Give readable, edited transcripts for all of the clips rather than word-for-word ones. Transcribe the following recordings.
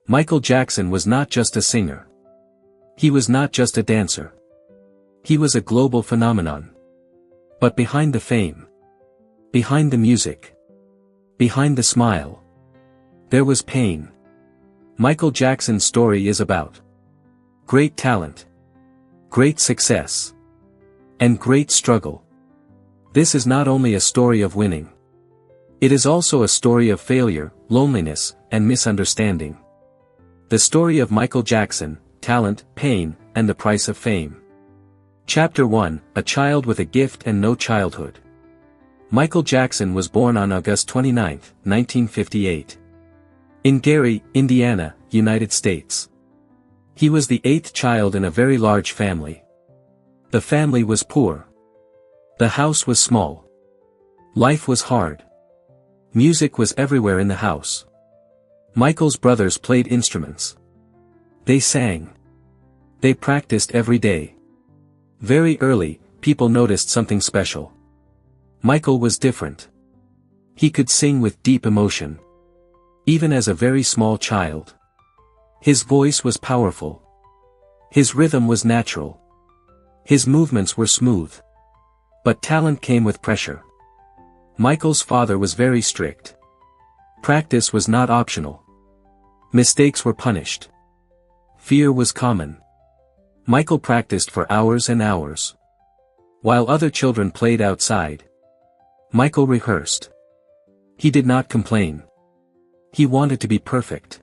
Michael Jackson was not just a singer. He was not just a dancer. He was a global phenomenon. But behind the fame, behind the music, behind the smile, there was pain. Michael Jackson's story is about great talent, great success, and great struggle. This is not only a story of winning. It is also a story of failure, loneliness, and misunderstanding. The story of Michael Jackson, talent, pain, and the price of fame. Chapter 1, A Child with a Gift and No Childhood. Michael Jackson was born on August 29, 1958. In Gary, Indiana, United States. He was the 8th child in a very large family. The family was poor. The house was small. Life was hard. Music was everywhere in the house. Michael's brothers played instruments. They sang. They practiced every day. Very early, people noticed something special. Michael was different. He could sing with deep emotion. Even as a very small child. His voice was powerful. His rhythm was natural. His movements were smooth. But talent came with pressure. Michael's father was very strict. Practice was not optional. Mistakes were punished. Fear was common. Michael practiced for hours and hours. While other children played outside, Michael rehearsed. He did not complain. He wanted to be perfect.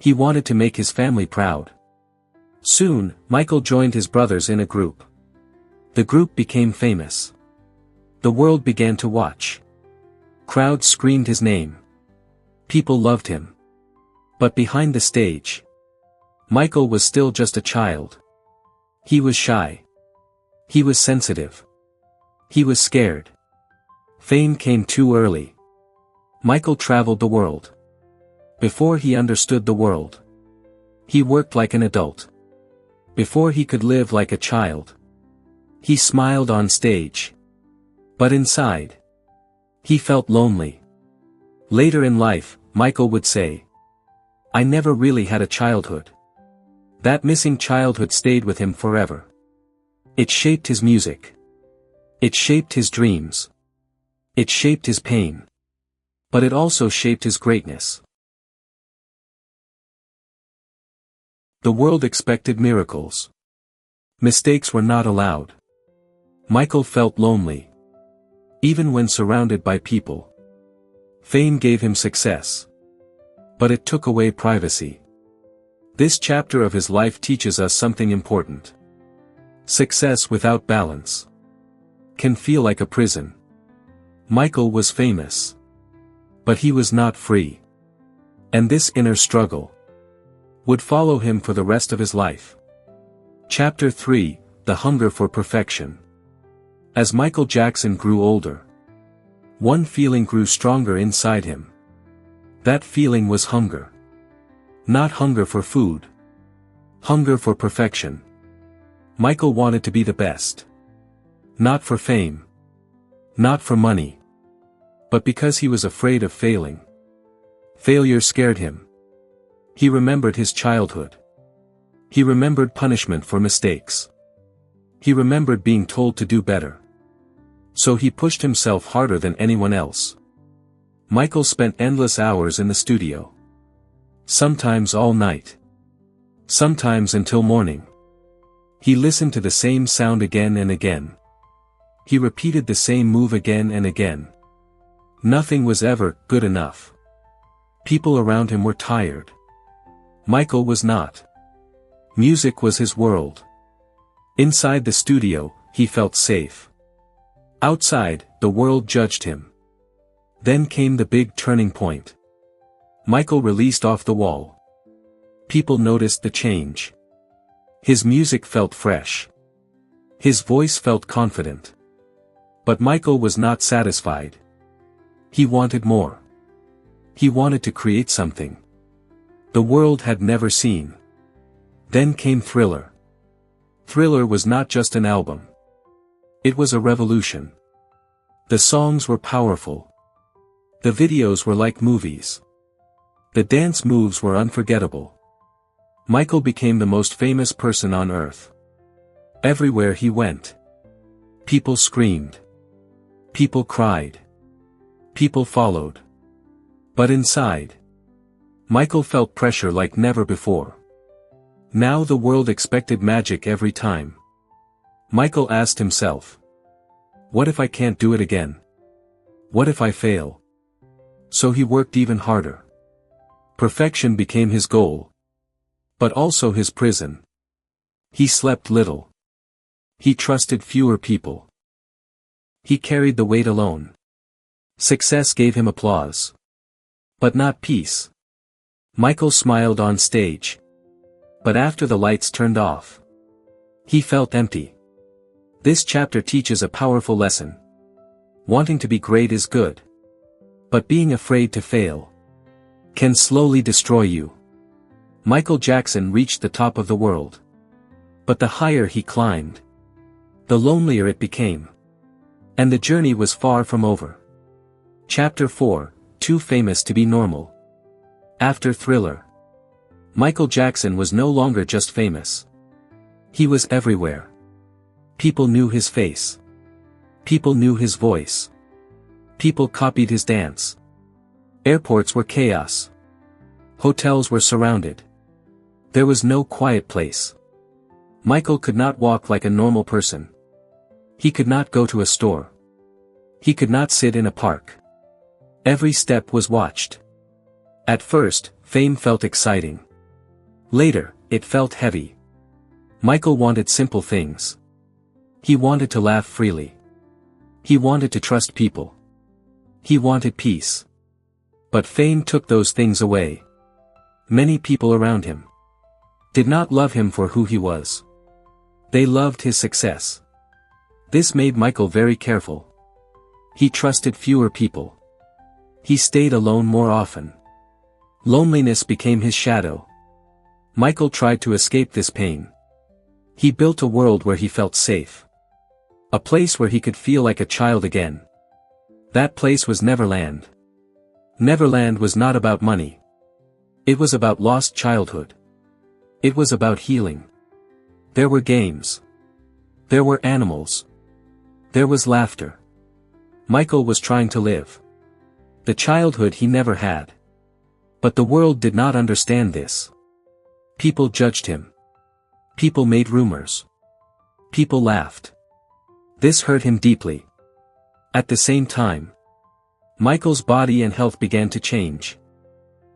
He wanted to make his family proud. Soon, Michael joined his brothers in a group. The group became famous. The world began to watch. Crowds screamed his name. People loved him. But behind the stage, Michael was still just a child. He was shy. He was sensitive. He was scared. Fame came too early. Michael traveled the world. Before he understood the world, he worked like an adult. Before he could live like a child, he smiled on stage. But inside, he felt lonely. Later in life, Michael would say, "I never really had a childhood." That missing childhood stayed with him forever. It shaped his music. It shaped his dreams. It shaped his pain. But it also shaped his greatness. The world expected miracles. Mistakes were not allowed. Michael felt lonely. Even when surrounded by people. Fame gave him success. But it took away privacy. This chapter of his life teaches us something important. Success without balance can feel like a prison. Michael was famous. But he was not free. And this inner struggle would follow him for the rest of his life. Chapter 3, The Hunger for Perfection. As Michael Jackson grew older, one feeling grew stronger inside him. That feeling was hunger. Not hunger for food. Hunger for perfection. Michael wanted to be the best. Not for fame. Not for money. But because he was afraid of failing. Failure scared him. He remembered his childhood. He remembered punishment for mistakes. He remembered being told to do better. So he pushed himself harder than anyone else. Michael spent endless hours in the studio. Sometimes all night. Sometimes until morning. He listened to the same sound again and again. He repeated the same move again and again. Nothing was ever good enough. People around him were tired. Michael was not. Music was his world. Inside the studio, he felt safe. Outside, the world judged him. Then came the big turning point. Michael released off the wall. People noticed the change. His music felt fresh. His voice felt confident. But Michael was not satisfied. He wanted more. He wanted to create something the world had never seen. Then came Thriller. Thriller was not just an album. It was a revolution. The songs were powerful. The videos were like movies. The dance moves were unforgettable. Michael became the most famous person on earth. Everywhere he went, people screamed. People cried. People followed. But inside, Michael felt pressure like never before. Now the world expected magic every time. Michael asked himself, what if I can't do it again? What if I fail? So he worked even harder. Perfection became his goal, but also his prison. He slept little. He trusted fewer people. He carried the weight alone. Success gave him applause, but not peace. Michael smiled on stage, but after the lights turned off, he felt empty. This chapter teaches a powerful lesson. Wanting to be great is good, but being afraid to fail can slowly destroy you. Michael Jackson reached the top of the world, but the higher he climbed, the lonelier it became. And the journey was far from over. Chapter 4, Too Famous to be Normal. After Thriller, Michael Jackson was no longer just famous. He was everywhere. People knew his face. People knew his voice. People copied his dance. Airports were chaos. Hotels were surrounded. There was no quiet place. Michael could not walk like a normal person. He could not go to a store. He could not sit in a park. Every step was watched. At first, fame felt exciting. Later, it felt heavy. Michael wanted simple things. He wanted to laugh freely. He wanted to trust people. He wanted peace. But fame took those things away. Many people around him did not love him for who he was. They loved his success. This made Michael very careful. He trusted fewer people. He stayed alone more often. Loneliness became his shadow. Michael tried to escape this pain. He built a world where he felt safe. A place where he could feel like a child again. That place was Neverland. Neverland was not about money. It was about lost childhood. It was about healing. There were games. There were animals. There was laughter. Michael was trying to live the childhood he never had. But the world did not understand this. People judged him. People made rumors. People laughed. This hurt him deeply. At the same time, Michael's body and health began to change.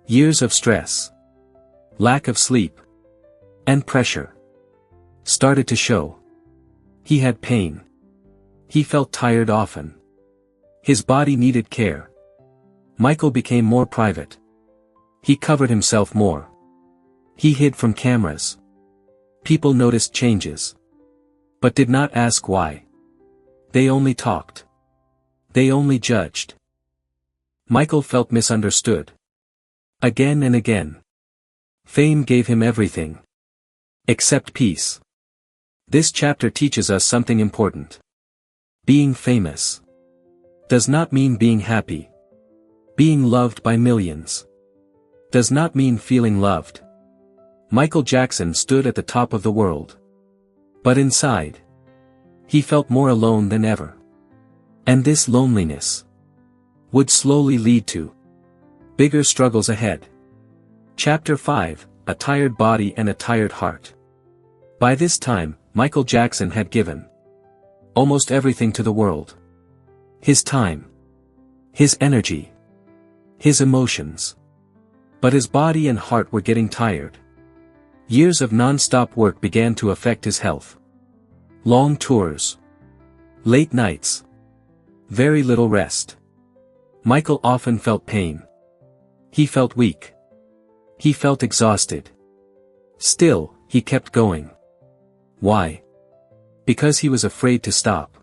Years of stress, lack of sleep, and pressure started to show. He had pain. He felt tired often. His body needed care. Michael became more private. He covered himself more. He hid from cameras. People noticed changes, but did not ask why. They only talked. They only judged. Michael felt misunderstood. Again and again. Fame gave him everything, except peace. This chapter teaches us something important. Being famous does not mean being happy. Being loved by millions does not mean feeling loved. Michael Jackson stood at the top of the world. But inside, he felt more alone than ever. And this loneliness would slowly lead to bigger struggles ahead. Chapter 5, A Tired Body and a Tired Heart. By this time, Michael Jackson had given almost everything to the world. His time, his energy, his emotions. But his body and heart were getting tired. Years of non-stop work began to affect his health. Long tours, late nights, very little rest. Michael often felt pain. He felt weak. He felt exhausted. Still, he kept going. Why? Because he was afraid to stop.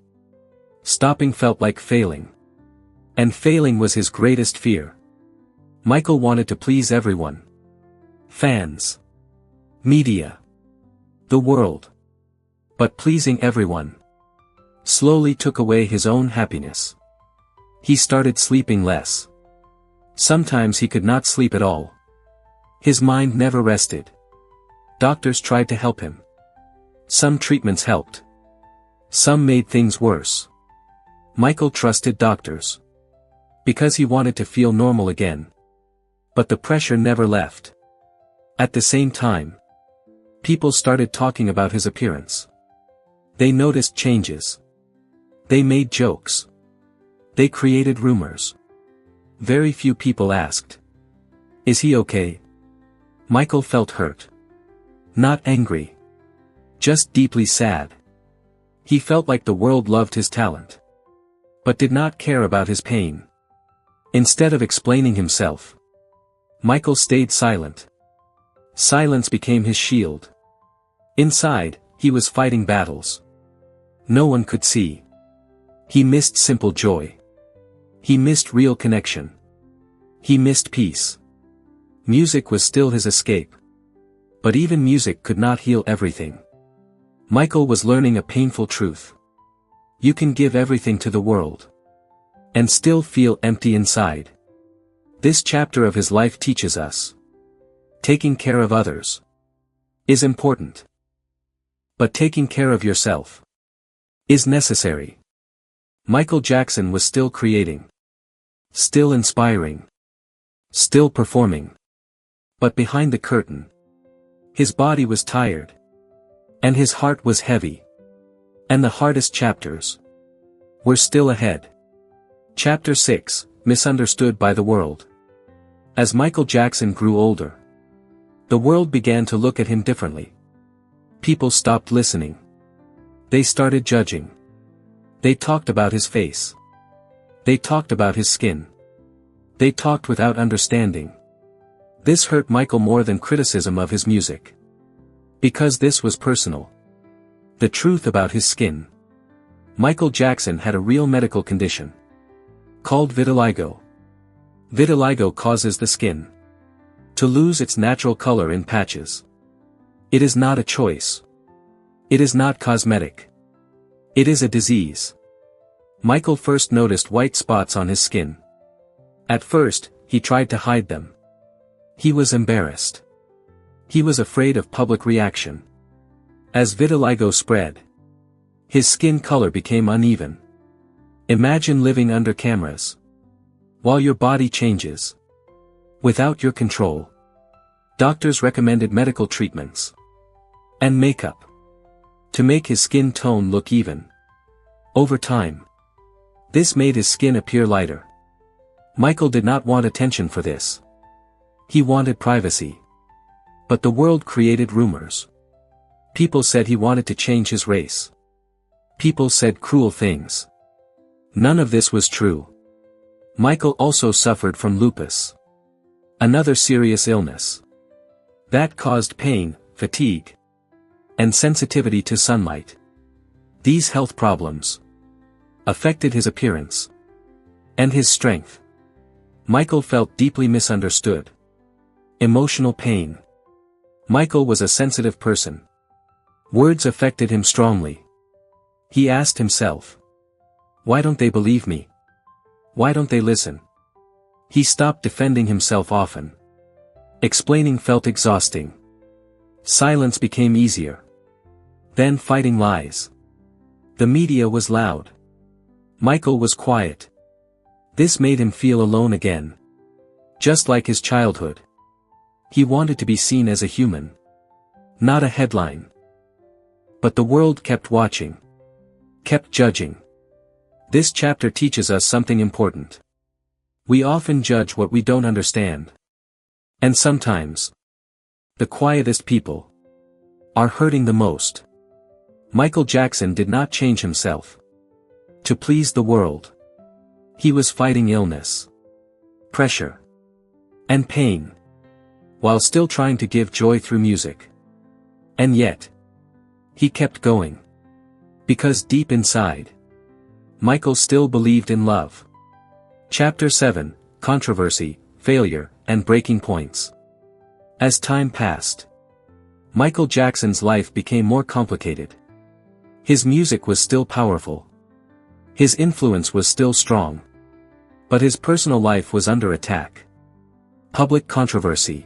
Stopping felt like failing. And failing was his greatest fear. Michael wanted to please everyone. Fans, media, the world. But pleasing everyone slowly took away his own happiness. He started sleeping less. Sometimes he could not sleep at all. His mind never rested. Doctors tried to help him. Some treatments helped. Some made things worse. Michael trusted doctors. Because he wanted to feel normal again. But the pressure never left. At the same time, people started talking about his appearance. They noticed changes. They made jokes. They created rumors. Very few people asked, "Is he okay?" Michael felt hurt. Not angry. Just deeply sad. He felt like the world loved his talent. But did not care about his pain. Instead of explaining himself, Michael stayed silent. Silence became his shield. Inside, he was fighting battles. No one could see. He missed simple joy. He missed real connection. He missed peace. Music was still his escape. But even music could not heal everything. Michael was learning a painful truth. You can give everything to the world. And still feel empty inside. This chapter of his life teaches us. Taking care of others is important. But taking care of yourself is necessary. Michael Jackson was still creating. Still inspiring. Still performing. But behind the curtain, his body was tired. And his heart was heavy. And the hardest chapters were still ahead. Chapter 6, Misunderstood by the World. As Michael Jackson grew older, the world began to look at him differently. People stopped listening. They started judging. They talked about his face. They talked about his skin. They talked without understanding. This hurt Michael more than criticism of his music. Because this was personal. The truth about his skin. Michael Jackson had a real medical condition. Called vitiligo. Vitiligo causes the skin to lose its natural color in patches. It is not a choice. It is not cosmetic. It is a disease. Michael first noticed white spots on his skin. At first, he tried to hide them. He was embarrassed. He was afraid of public reaction. As vitiligo spread, his skin color became uneven. Imagine living under cameras. While your body changes. Without your control. Doctors recommended medical treatments. And makeup. To make his skin tone look even. Over time. This made his skin appear lighter. Michael did not want attention for this. He wanted privacy. But the world created rumors. People said he wanted to change his race. People said cruel things. None of this was true. Michael also suffered from lupus. Another serious illness. That caused pain, fatigue, and sensitivity to sunlight. These health problems affected his appearance and his strength. Michael felt deeply misunderstood. Emotional pain. Michael was a sensitive person. Words affected him strongly. He asked himself, why don't they believe me? Why don't they listen? He stopped defending himself often. Explaining felt exhausting. Silence became easier. Then fighting lies. The media was loud. Michael was quiet. This made him feel alone again. Just like his childhood. He wanted to be seen as a human. Not a headline. But the world kept watching. Kept judging. This chapter teaches us something important. We often judge what we don't understand. And sometimes, the quietest people are hurting the most. Michael Jackson did not change himself to please the world. He was fighting illness, pressure, and pain, while still trying to give joy through music. And yet, he kept going. Because deep inside, Michael still believed in love. Chapter 7, Controversy, Failure, and Breaking Points. As time passed, Michael Jackson's life became more complicated. His music was still powerful. His influence was still strong. But his personal life was under attack. Public controversy.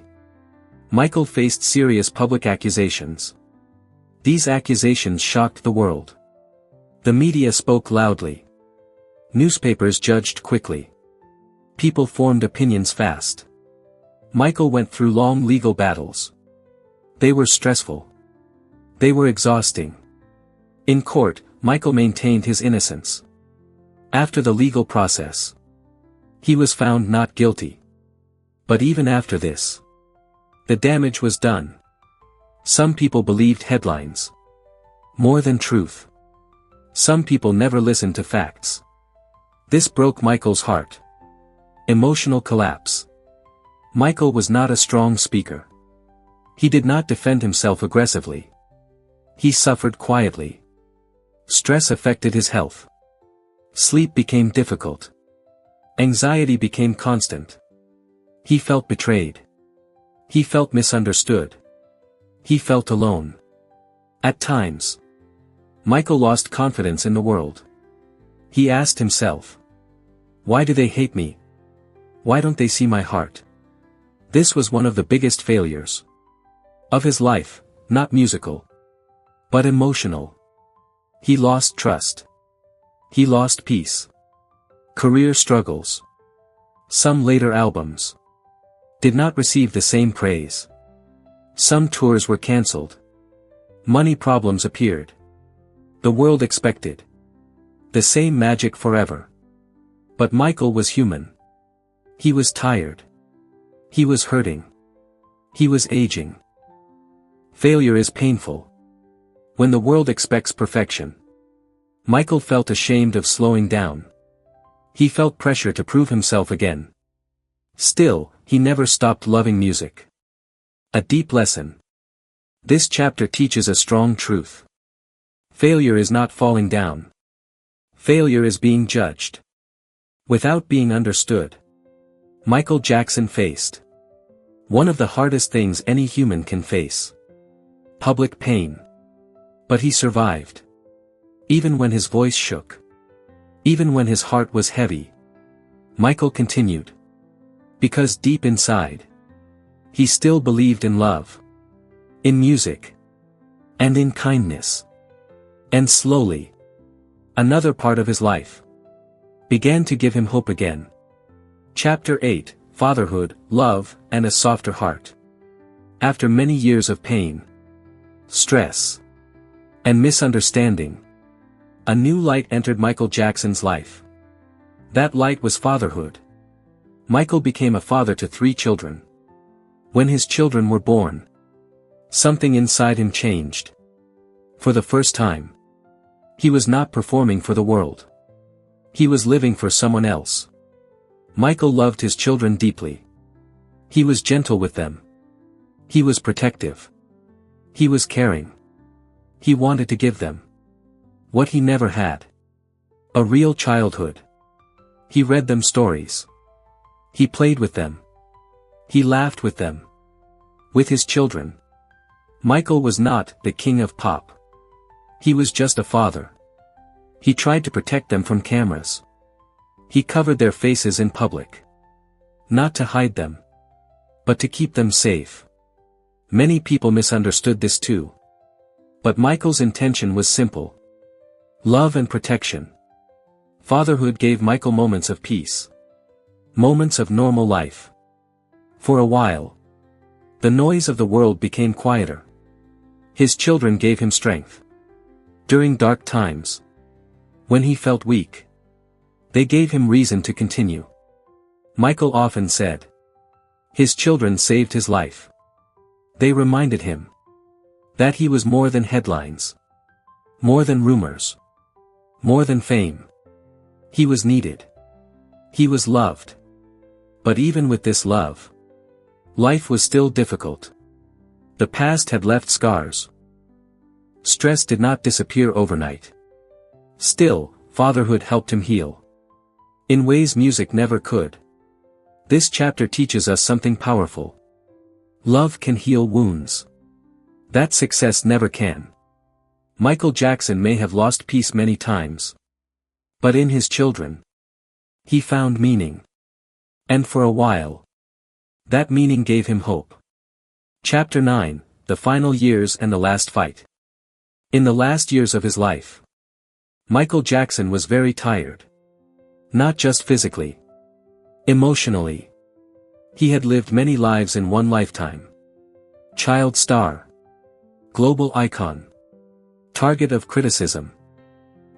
Michael faced serious public accusations. These accusations shocked the world. The media spoke loudly. Newspapers judged quickly. People formed opinions fast. Michael went through long legal battles. They were stressful. They were exhausting. In court, Michael maintained his innocence. After the legal process, he was found not guilty. But even after this, the damage was done. Some people believed headlines more than truth. Some people never listened to facts. This broke Michael's heart. Emotional collapse. Michael was not a strong speaker. He did not defend himself aggressively. He suffered quietly. Stress affected his health. Sleep became difficult. Anxiety became constant. He felt betrayed. He felt misunderstood. He felt alone. At times, Michael lost confidence in the world. He asked himself, "Why do they hate me? Why don't they see my heart?" This was one of the biggest failures of his life, not musical, but emotional. He lost trust. He lost peace. Career struggles. Some later albums did not receive the same praise. Some tours were cancelled. Money problems appeared. The world expected the same magic forever. But Michael was human. He was tired. He was hurting. He was aging. Failure is painful. When the world expects perfection, Michael felt ashamed of slowing down. He felt pressure to prove himself again. Still, he never stopped loving music. A deep lesson. This chapter teaches a strong truth. Failure is not falling down. Failure is being judged without being understood. Michael Jackson faced one of the hardest things any human can face: public pain. But he survived. Even when his voice shook. Even when his heart was heavy. Michael continued. Because deep inside, he still believed in love, in music, and in kindness. And slowly, another part of his life began to give him hope again. Chapter 8, Fatherhood, Love, and a Softer Heart. After many years of pain, stress, and misunderstanding, a new light entered Michael Jackson's life. That light was fatherhood. Michael became a father to 3 children. When his children were born, something inside him changed. For the first time, he was not performing for the world. He was living for someone else. Michael loved his children deeply. He was gentle with them. He was protective. He was caring. He wanted to give them what he never had: a real childhood. He read them stories. He played with them. He laughed with them. With his children, Michael was not the king of pop. He was just a father. He tried to protect them from cameras. He covered their faces in public. Not to hide them, but to keep them safe. Many people misunderstood this too. But Michael's intention was simple: love and protection. Fatherhood gave Michael moments of peace. Moments of normal life. For a while, the noise of the world became quieter. His children gave him strength. During dark times, when he felt weak, they gave him reason to continue. Michael often said, his children saved his life. They reminded him that he was more than headlines, more than rumors, more than fame. He was needed. He was loved. But even with this love, life was still difficult. The past had left scars. Stress did not disappear overnight. Still, fatherhood helped him heal in ways music never could. This chapter teaches us something powerful. Love can heal wounds that success never can. Michael Jackson may have lost peace many times, but in his children, he found meaning. And for a while, that meaning gave him hope. Chapter 9, The Final Years and the Last Fight. In the last years of his life, Michael Jackson was very tired. Not just physically. Emotionally. He had lived many lives in one lifetime. Child star. Global icon. Target of criticism.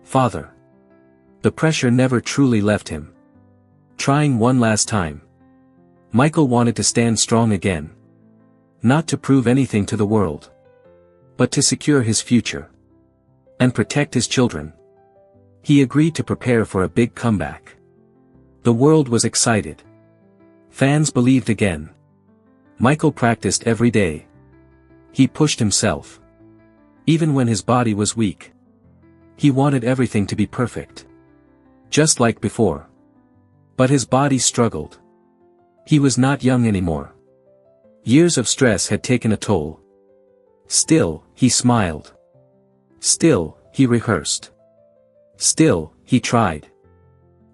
Father. The pressure never truly left him. Trying one last time. Michael wanted to stand strong again. Not to prove anything to the world. But to secure his future. And protect his children. He agreed to prepare for a big comeback. The world was excited. Fans believed again. Michael practiced every day. He pushed himself. Even when his body was weak. He wanted everything to be perfect. Just like before. But his body struggled. He was not young anymore. Years of stress had taken a toll. Still, he smiled. Still, he rehearsed. Still, he tried.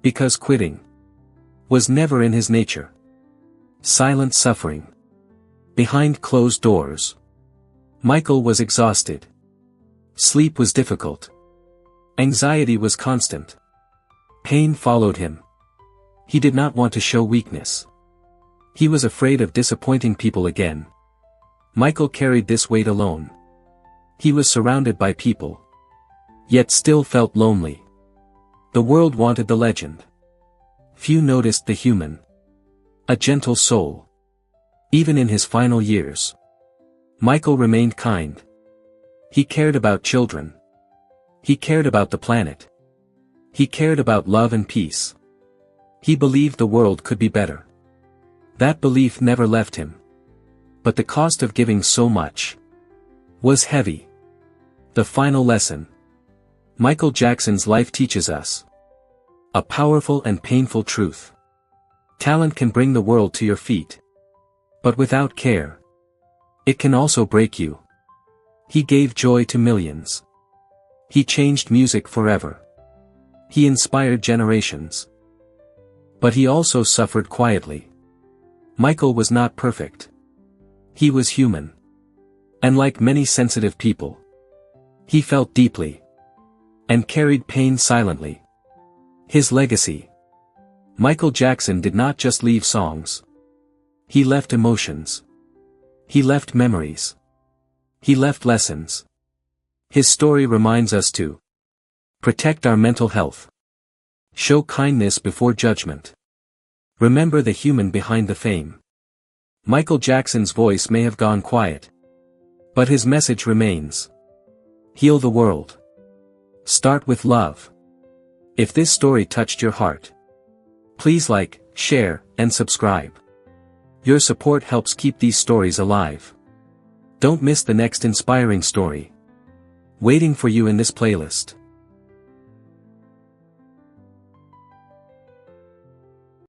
Because quitting was never in his nature. Silent suffering. Behind closed doors. Michael was exhausted. Sleep was difficult. Anxiety was constant. Pain followed him. He did not want to show weakness. He was afraid of disappointing people again. Michael carried this weight alone. He was surrounded by people. Yet still felt lonely. The world wanted the legend. Few noticed the human. A gentle soul. Even in his final years. Michael remained kind. He cared about children. He cared about the planet. He cared about love and peace. He believed the world could be better. That belief never left him. But the cost of giving so much was heavy. The final lesson. Michael Jackson's life teaches us a powerful and painful truth. Talent can bring the world to your feet. But without care, it can also break you. He gave joy to millions. He changed music forever. He inspired generations. But he also suffered quietly. Michael was not perfect. He was human. And like many sensitive people, he felt deeply. And carried pain silently. His legacy. Michael Jackson did not just leave songs. He left emotions. He left memories. He left lessons. His story reminds us to protect our mental health. Show kindness before judgment. Remember the human behind the fame. Michael Jackson's voice may have gone quiet. But his message remains. Heal the world. Start with love. If this story touched your heart, please like, share, and subscribe. Your support helps keep these stories alive. Don't miss the next inspiring story waiting for you in this playlist.